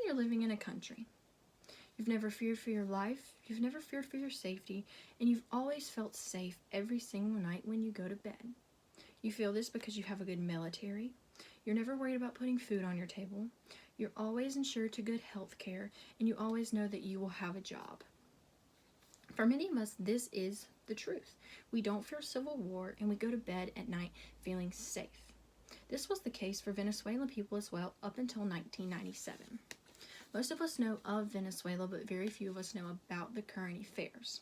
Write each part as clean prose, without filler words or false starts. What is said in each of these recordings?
you're living in a country. You've never feared for your life, you've never feared for your safety, and you've always felt safe every single night when you go to bed. You feel this because you have a good military. You're never worried about putting food on your table. You're always insured to good health care, and you always know that you will have a job. For many of us, this is the truth. We don't fear civil war, and we go to bed at night feeling safe. This was the case for Venezuelan people as well up until 1997. Most of us know of Venezuela, but very few of us know about the current affairs.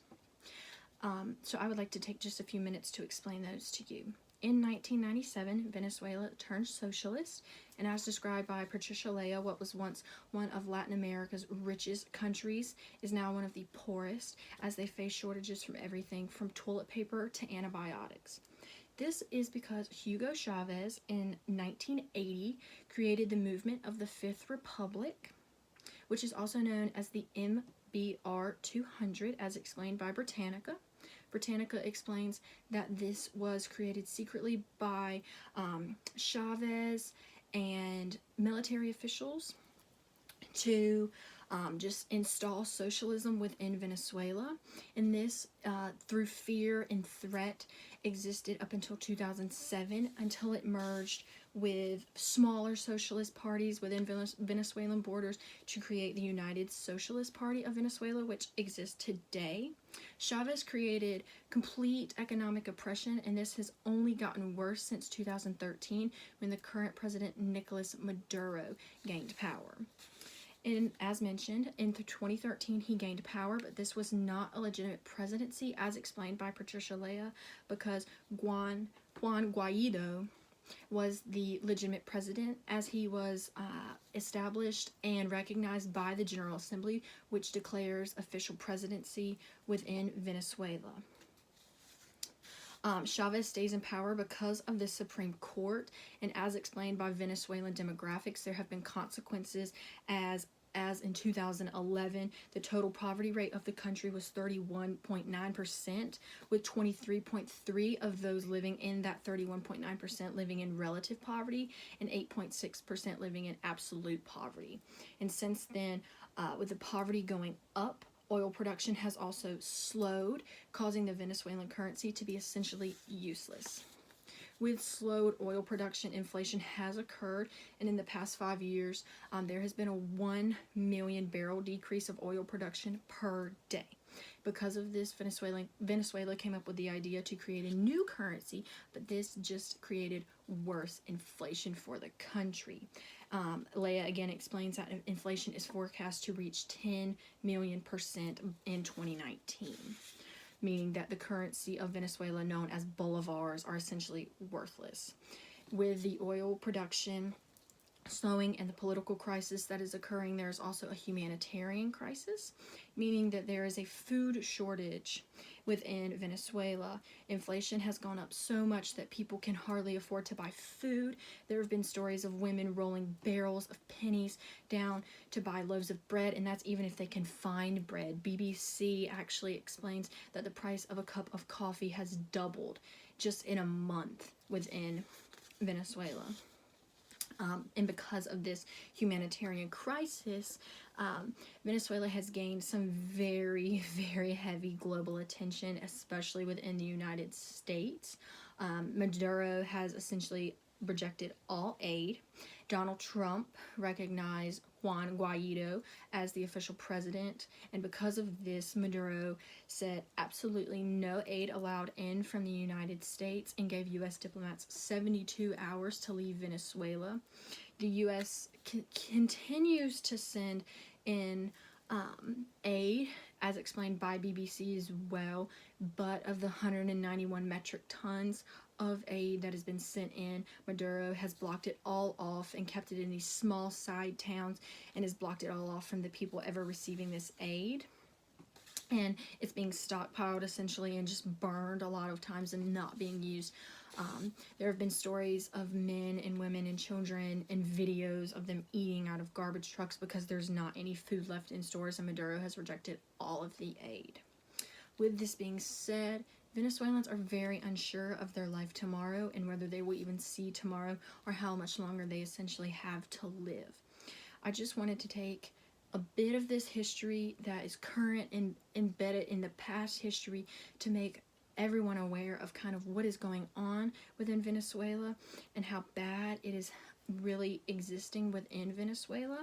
So I would like to take just a few minutes to explain those to you. In 1997, Venezuela turned socialist, and as described by Patricia Lea, what was once one of Latin America's richest countries is now one of the poorest, as they face shortages from everything from toilet paper to antibiotics. This is because Hugo Chavez in 1980 created the movement of the Fifth Republic, which is also known as the MBR 200, as explained by Britannica. Britannica explains that this was created secretly by Chavez and military officials to just install socialism within Venezuela. And this, through fear and threat, existed up until 2007, until it merged with smaller socialist parties within Venezuelan borders to create the United Socialist Party of Venezuela, which exists today. Chavez created complete economic oppression, and this has only gotten worse since 2013, when the current president Nicolas Maduro gained power. And as mentioned, in 2013 he gained power, but this was not a legitimate presidency, as explained by Patricia Lea, because Juan Guaido was the legitimate president, as he was established and recognized by the General Assembly, which declares official presidency within Venezuela. Chavez stays in power because of the Supreme Court, and as explained by Venezuelan demographics, there have been consequences as in 2011, the total poverty rate of the country was 31.9%, with 23.3% of those living in that 31.9% living in relative poverty, and 8.6% living in absolute poverty. And since then, with the poverty going up, oil production has also slowed, causing the Venezuelan currency to be essentially useless. With slowed oil production, inflation has occurred, and in the past 5 years, there has been a 1 million barrel decrease of oil production per day. Because of this, Venezuela came up with the idea to create a new currency, but this just created worse inflation for the country. Lea again explains that inflation is forecast to reach 10 million% in 2019. Meaning that the currency of Venezuela, known as bolivars, are essentially worthless. With the oil production slowing and the political crisis that is occurring, there is also a humanitarian crisis, meaning that there is a food shortage within Venezuela. Inflation has gone up so much that people can hardly afford to buy food. There have been stories of women rolling barrels of pennies down to buy loaves of bread, and that's even if they can find bread. BBC actually explains that the price of a cup of coffee has doubled just in a month within Venezuela. And because of this humanitarian crisis, Venezuela has gained some very, very heavy global attention, especially within the United States. Maduro has essentially rejected all aid. Donald Trump recognized Juan Guaido as the official president, and because of this, Maduro said absolutely no aid allowed in from the United States and gave U.S. diplomats 72 hours to leave Venezuela. The U.S. continues to send in aid, as explained by BBC as well, but of the 191 metric tons of aid that has been sent in, Maduro has blocked it all off and kept it in these small side towns, and has blocked it all off from the people ever receiving this aid. And it's being stockpiled essentially and just burned a lot of times and not being used. There have been stories of men and women and children and videos of them eating out of garbage trucks because there's not any food left in stores, and Maduro has rejected all of the aid. With this being said, Venezuelans are very unsure of their life tomorrow and whether they will even see tomorrow or how much longer they essentially have to live. I just wanted to take a bit of this history that is current and embedded in the past history to make everyone aware of kind of what is going on within Venezuela and how bad it is really existing within Venezuela.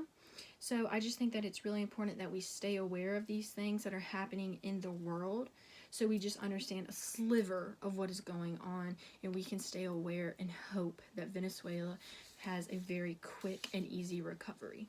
So I just think that it's really important that we stay aware of these things that are happening in the world, so we just understand a sliver of what is going on, and we can stay aware and hope that Venezuela has a very quick and easy recovery.